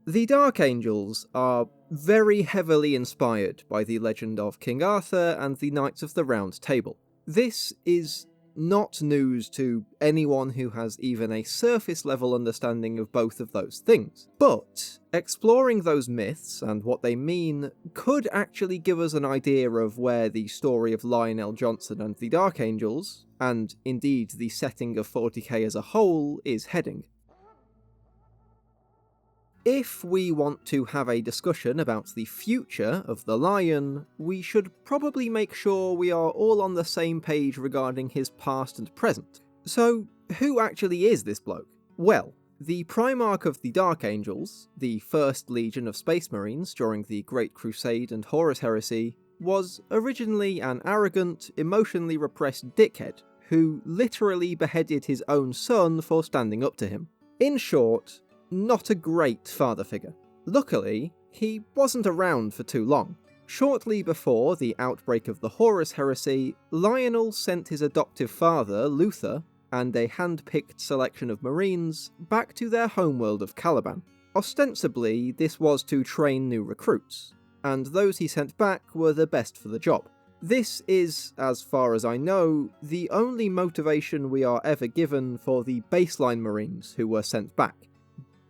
The Dark Angels are very heavily inspired by the legend of King Arthur and the Knights of the Round Table. This is not news to anyone who has even a surface-level understanding of both of those things. But exploring those myths and what they mean could actually give us an idea of where the story of Lionel Johnson and the Dark Angels, and indeed the setting of 40k as a whole, is heading. If we want to have a discussion about the future of the Lion, we should probably make sure we are all on the same page regarding his past and present. So, who actually is this bloke? Well, the Primarch of the Dark Angels, the First Legion of Space Marines during the Great Crusade and Horus Heresy, was originally an arrogant, emotionally repressed dickhead who literally beheaded his own son for standing up to him. In short, not a great father figure. Luckily, he wasn't around for too long. Shortly before the outbreak of the Horus Heresy, Lionel sent his adoptive father, Luther, and a hand-picked selection of Marines back to their homeworld of Caliban. Ostensibly, this was to train new recruits, and those he sent back were the best for the job. This is, as far as I know, the only motivation we are ever given for the baseline Marines who were sent back.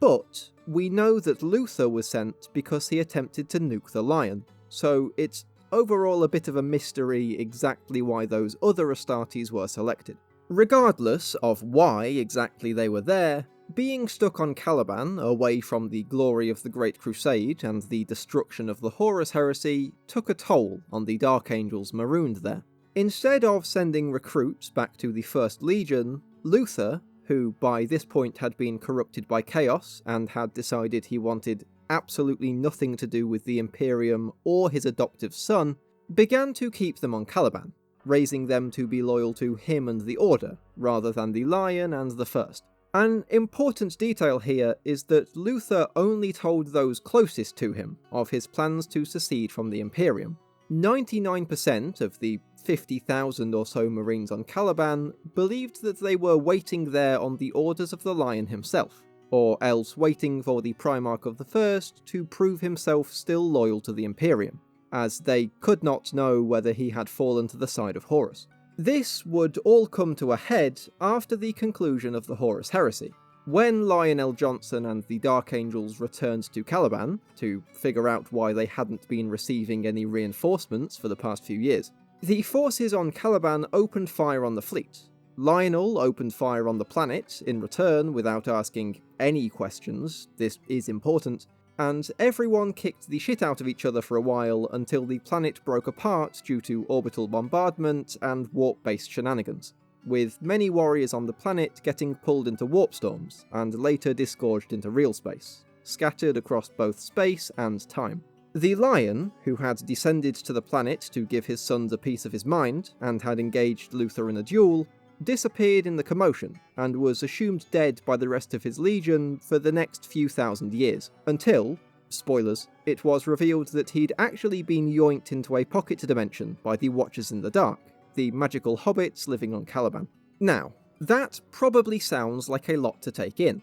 But we know that Luther was sent because he attempted to nuke the Lion, so it's overall a bit of a mystery exactly why those other Astartes were selected. Regardless of why exactly they were there, being stuck on Caliban, away from the glory of the Great Crusade and the destruction of the Horus Heresy, took a toll on the Dark Angels marooned there. Instead of sending recruits back to the First Legion, Luther, who by this point had been corrupted by chaos and had decided he wanted absolutely nothing to do with the Imperium or his adoptive son, began to keep them on Caliban, raising them to be loyal to him and the Order, rather than the Lion and the First. An important detail here is that Luther only told those closest to him of his plans to secede from the Imperium. 99% of the 50,000 or so Marines on Caliban believed that they were waiting there on the orders of the Lion himself, or else waiting for the Primarch of the First to prove himself still loyal to the Imperium, as they could not know whether he had fallen to the side of Horus. This would all come to a head after the conclusion of the Horus Heresy, when Lionel Johnson and the Dark Angels returned to Caliban to figure out why they hadn't been receiving any reinforcements for the past few years. The forces on Caliban opened fire on the fleet. Lionel opened fire on the planet in return without asking any questions, this is important, and everyone kicked the shit out of each other for a while until the planet broke apart due to orbital bombardment and warp-based shenanigans, with many warriors on the planet getting pulled into warp storms and later disgorged into real space, scattered across both space and time. The Lion, who had descended to the planet to give his sons a piece of his mind, and had engaged Luther in a duel, disappeared in the commotion, and was assumed dead by the rest of his legion for the next few thousand years, until, spoilers, it was revealed that he'd actually been yoinked into a pocket dimension by the Watchers in the Dark, the magical hobbits living on Caliban. Now, that probably sounds like a lot to take in,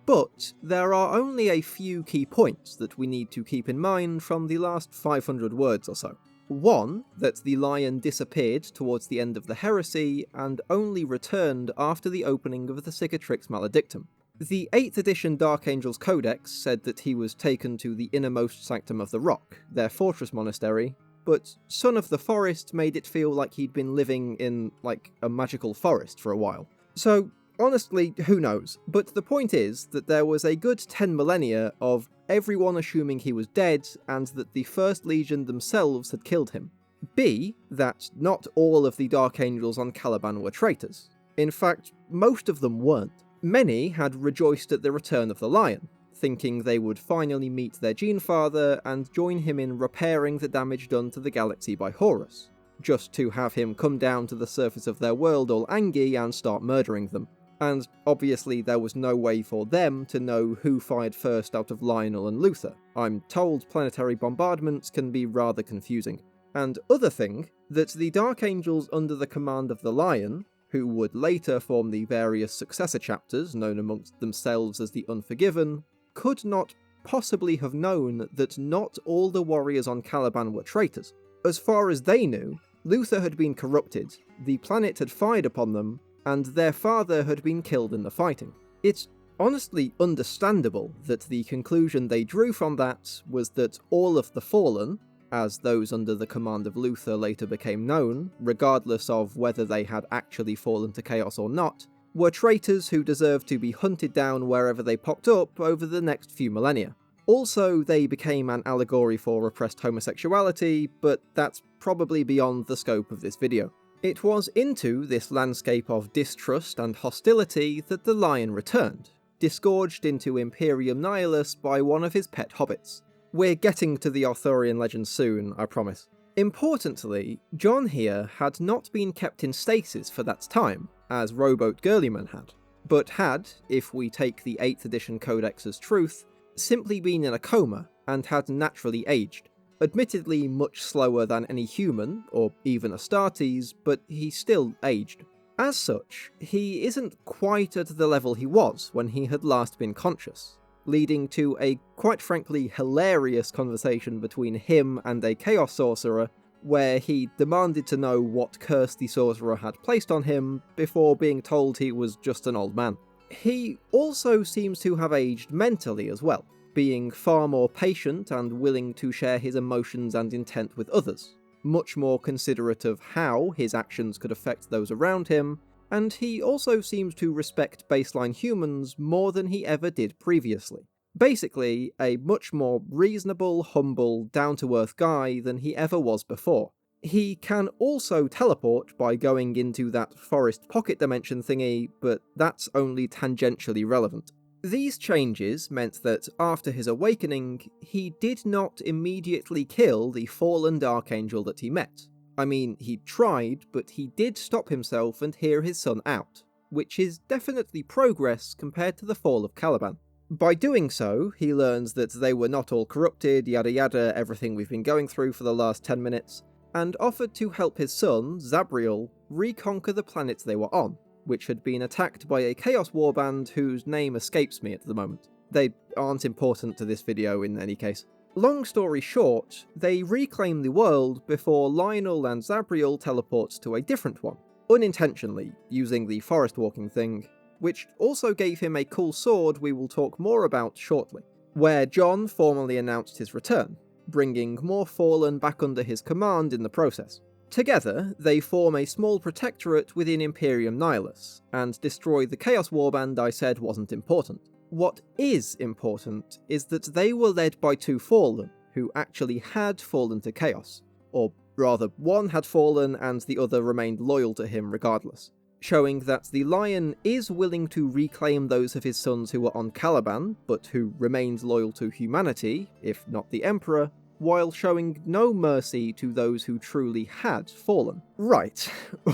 but there are only a few key points that we need to keep in mind from the last 500 words or so. One, that the Lion disappeared towards the end of the Heresy and only returned after the opening of the Cicatrix Maledictum. The 8th edition Dark Angels Codex said that he was taken to the innermost sanctum of the Rock, their fortress monastery, but Son of the Forest made it feel like he'd been living in, like, a magical forest for a while. So, honestly, who knows? But the point is that there was a good 10 millennia of everyone assuming he was dead, and that the First Legion themselves had killed him. B, that not all of the Dark Angels on Caliban were traitors. In fact, most of them weren't. Many had rejoiced at the return of the Lion, thinking they would finally meet their Gene Father and join him in repairing the damage done to the galaxy by Horus, just to have him come down to the surface of their world all angry and start murdering them. And obviously there was no way for them to know who fired first out of Lionel and Luther. I'm told planetary bombardments can be rather confusing. And other thing, that the Dark Angels under the command of the Lion, who would later form the various successor chapters known amongst themselves as the Unforgiven, could not possibly have known that not all the warriors on Caliban were traitors. As far as they knew, Luther had been corrupted, the planet had fired upon them, and their father had been killed in the fighting. It's honestly understandable that the conclusion they drew from that was that all of the Fallen, as those under the command of Luther later became known, regardless of whether they had actually fallen to chaos or not, were traitors who deserved to be hunted down wherever they popped up over the next few millennia. Also, they became an allegory for repressed homosexuality, but that's probably beyond the scope of this video. It was into this landscape of distrust and hostility that the Lion returned, disgorged into Imperium Nihilus by one of his pet hobbits. We're getting to the Arthurian legend soon, I promise. Importantly, John here had not been kept in stasis for that time, as Rowboat Gurlyman had, but had, if we take the 8th edition codex as truth, simply been in a coma and had naturally aged. Admittedly much slower than any human, or even Astartes, but he still aged. As such, he isn't quite at the level he was when he had last been conscious, leading to a quite frankly hilarious conversation between him and a Chaos Sorcerer, where he demanded to know what curse the Sorcerer had placed on him before being told he was just an old man. He also seems to have aged mentally as well, being far more patient and willing to share his emotions and intent with others, much more considerate of how his actions could affect those around him, and he also seems to respect baseline humans more than he ever did previously. Basically, a much more reasonable, humble, down-to-earth guy than he ever was before. He can also teleport by going into that forest pocket dimension thingy, but that's only tangentially relevant. These changes meant that after his awakening, he did not immediately kill the fallen Dark Angel that he met. I mean, he tried, but he did stop himself and hear his son out, which is definitely progress compared to the fall of Caliban. By doing so, he learns that they were not all corrupted, yada yada, everything we've been going through for the last 10 minutes, and offered to help his son, Zabriel, reconquer the planet they were on, which had been attacked by a Chaos Warband whose name escapes me at the moment. They aren't important to this video in any case. Long story short, they reclaim the world before Lionel and Zabriel teleport to a different one, unintentionally, using the forest walking thing, which also gave him a cool sword we will talk more about shortly, where John formally announced his return, bringing more Fallen back under his command in the process. Together, they form a small protectorate within Imperium Nihilus, and destroy the Chaos Warband I said wasn't important. What is important is that they were led by two Fallen, who actually had fallen to Chaos, or rather, one had fallen and the other remained loyal to him regardless, showing that the Lion is willing to reclaim those of his sons who were on Caliban, but who remained loyal to humanity, if not the Emperor, while showing no mercy to those who truly had fallen. Right,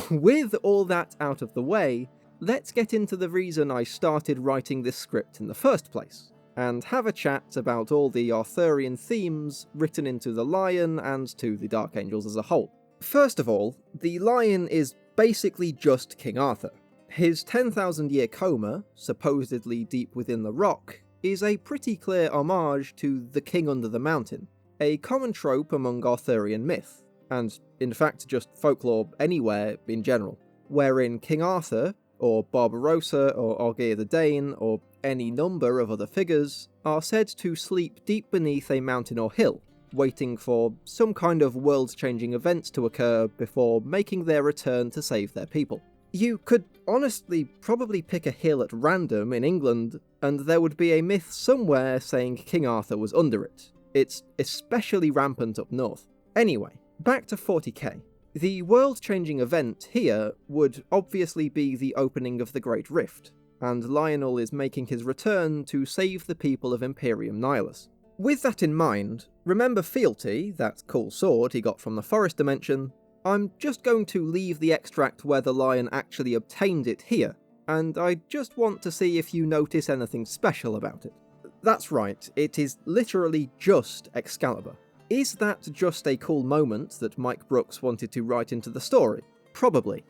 with all that out of the way, let's get into the reason I started writing this script in the first place, and have a chat about all the Arthurian themes written into the Lion and to the Dark Angels as a whole. First of all, the Lion is basically just King Arthur. His 10,000-year coma, supposedly deep within the rock, is a pretty clear homage to the King Under the Mountain, a common trope among Arthurian myth, and in fact just folklore anywhere in general, wherein King Arthur, or Barbarossa, or Argeir the Dane, or any number of other figures, are said to sleep deep beneath a mountain or hill, waiting for some kind of world-changing event to occur before making their return to save their people. You could honestly probably pick a hill at random in England, and there would be a myth somewhere saying King Arthur was under it. It's especially rampant up north. Anyway, back to 40k. The world-changing event here would obviously be the opening of the Great Rift, and Lionel is making his return to save the people of Imperium Nihilus. With that in mind, remember Fealty, that cool sword he got from the Forest Dimension? I'm just going to leave the extract where the Lion actually obtained it here, and I just want to see if you notice anything special about it. That's right, it is literally just Excalibur. Is that just a cool moment that Mike Brooks wanted to write into the story? Probably.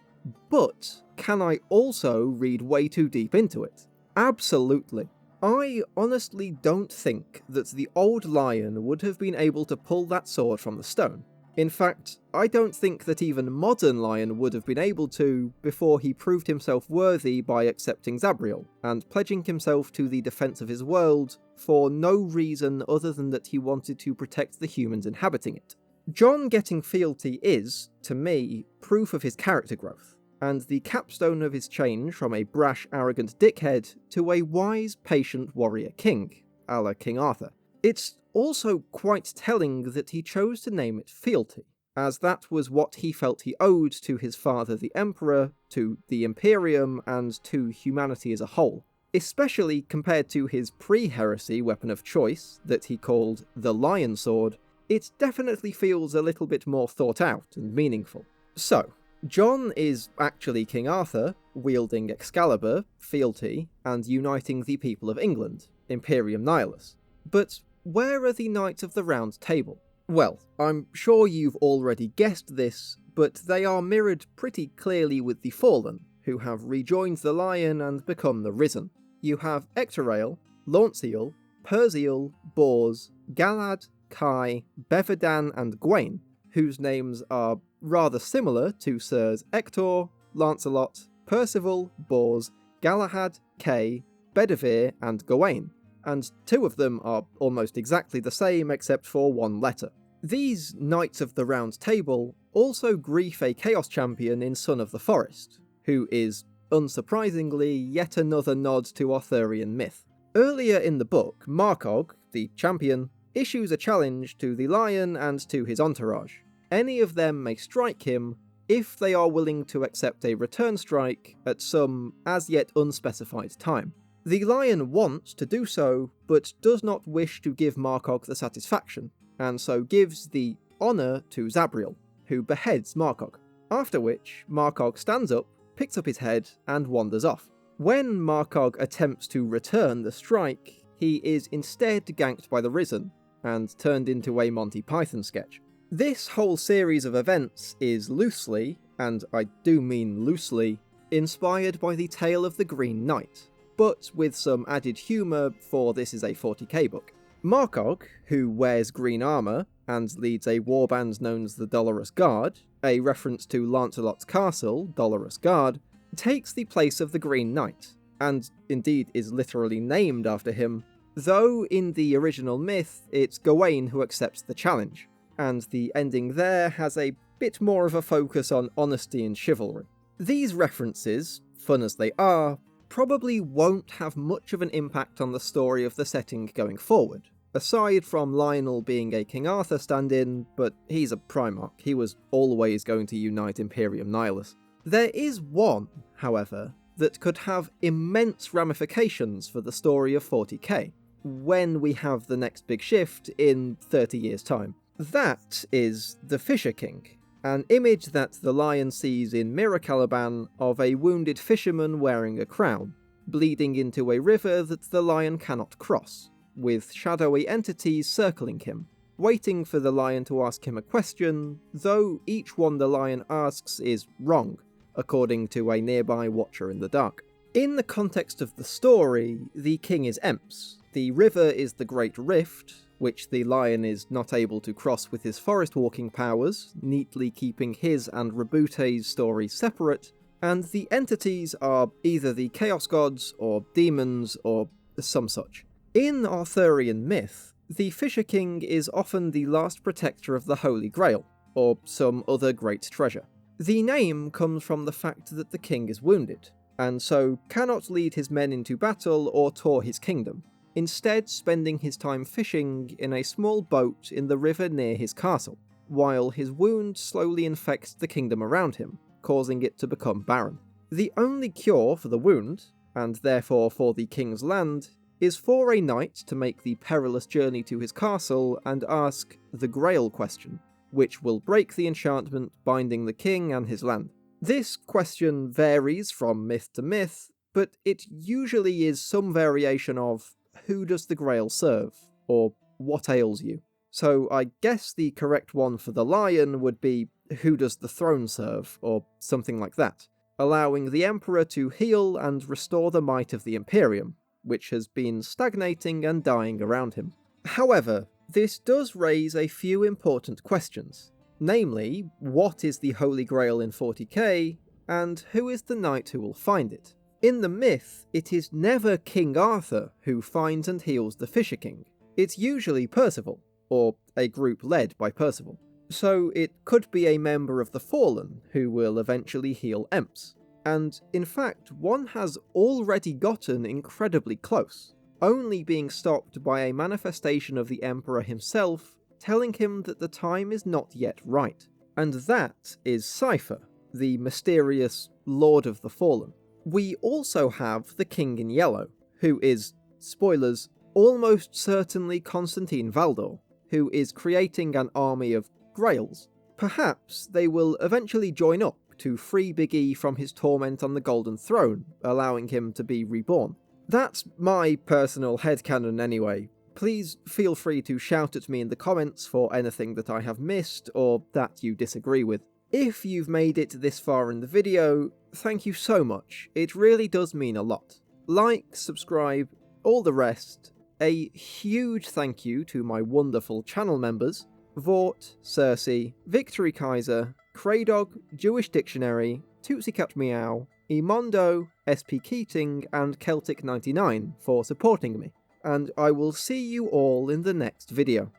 But can I also read way too deep into it? Absolutely. I honestly don't think that the old lion would have been able to pull that sword from the stone. In fact, I don't think that even modern lion would have been able to before he proved himself worthy by accepting Zabriel, and pledging himself to the defense of his world for no reason other than that he wanted to protect the humans inhabiting it. Jon getting fealty is, to me, proof of his character growth, and the capstone of his change from a brash, arrogant dickhead to a wise, patient warrior king, a la King Arthur. It's also quite telling that he chose to name it fealty, as that was what he felt he owed to his father the Emperor, to the Imperium, and to humanity as a whole, especially compared to his pre-heresy weapon of choice that he called the Lion Sword. It definitely feels a little bit more thought out and meaningful. So, Jon is actually King Arthur, wielding Excalibur, fealty, and uniting the people of England, Imperium Nihilus. But where are the Knights of the Round Table? Well, I'm sure you've already guessed this, but they are mirrored pretty clearly with the Fallen, who have rejoined the Lion and become the Risen. You have Ectorael, Launceal, Perseal, Bors, Galad, Kai, Beverdan, and Gawain, whose names are rather similar to Sirs Ector, Lancelot, Percival, Bors, Galahad, Kay, Bedivere, and Gawain, and two of them are almost exactly the same except for one letter. These Knights of the Round Table also grief a Chaos Champion in Son of the Forest, who is, unsurprisingly, yet another nod to Arthurian myth. Earlier in the book, Markog, the champion, issues a challenge to the Lion and to his entourage. Any of them may strike him if they are willing to accept a return strike at some as yet unspecified time. The Lion wants to do so, but does not wish to give Markog the satisfaction, and so gives the honour to Zabriel, who beheads Markog, after which Markog stands up, picks up his head, and wanders off. When Markog attempts to return the strike, he is instead ganked by the Risen, and turned into a Monty Python sketch. This whole series of events is loosely, and I do mean loosely, inspired by the tale of the Green Knight, but with some added humour, for this is a 40k book. Markog, who wears green armour and leads a warband known as the Dolorous Guard, a reference to Lancelot's castle, Dolorous Guard, takes the place of the Green Knight, and indeed is literally named after him, though in the original myth it's Gawain who accepts the challenge, and the ending there has a bit more of a focus on honesty and chivalry. These references, fun as they are, probably won't have much of an impact on the story of the setting going forward, aside from Lionel being a King Arthur stand-in, but he's a primarch, he was always going to unite Imperium Nihilus. There is one, however, that could have immense ramifications for the story of 40k, when we have the next big shift in 30 years' time. That is the Fisher King, an image that the Lion sees in Mirror Caliban of a wounded fisherman wearing a crown, bleeding into a river that the Lion cannot cross, with shadowy entities circling him, waiting for the Lion to ask him a question, though each one the Lion asks is wrong, according to a nearby watcher in the dark. In the context of the story, the king is Emps, the river is the Great Rift, which the Lion is not able to cross with his forest walking powers, neatly keeping his and Rebute's story separate, and the entities are either the Chaos Gods, or demons, or some such. In Arthurian myth, the Fisher King is often the last protector of the Holy Grail, or some other great treasure. The name comes from the fact that the king is wounded, and so cannot lead his men into battle or tour his kingdom, instead spending his time fishing in a small boat in the river near his castle, while his wound slowly infects the kingdom around him, causing it to become barren. The only cure for the wound, and therefore for the king's land, is for a knight to make the perilous journey to his castle and ask the Grail question, which will break the enchantment binding the king and his land. This question varies from myth to myth, but it usually is some variation of who does the Grail serve, or what ails you. So I guess the correct one for the Lion would be who does the throne serve, or something like that, allowing the Emperor to heal and restore the might of the Imperium, which has been stagnating and dying around him. However, this does raise a few important questions. Namely, what is the Holy Grail in 40k, and who is the knight who will find it? In the myth, it is never King Arthur who finds and heals the Fisher King. It's usually Percival, or a group led by Percival. So it could be a member of the Fallen who will eventually heal Emps. And in fact, one has already gotten incredibly close, only being stopped by a manifestation of the Emperor himself, telling him that the time is not yet right. And that is Cypher, the mysterious Lord of the Fallen. We also have the King in Yellow, who is, spoilers, almost certainly Constantine Valdor, who is creating an army of Grails. Perhaps they will eventually join up to free Big E from his torment on the Golden Throne, allowing him to be reborn. That's my personal headcanon anyway. Please feel free to shout at me in the comments for anything that I have missed or that you disagree with. If you've made it this far in the video, thank you so much. It really does mean a lot. Like, subscribe, all the rest. A huge thank you to my wonderful channel members, Vort, Cersei, Victory Kaiser, Kraydog, Jewish Dictionary, Tootsie Cat Meow, Emondo, SP Keating, and Celtic99 for supporting me, and I will see you all in the next video.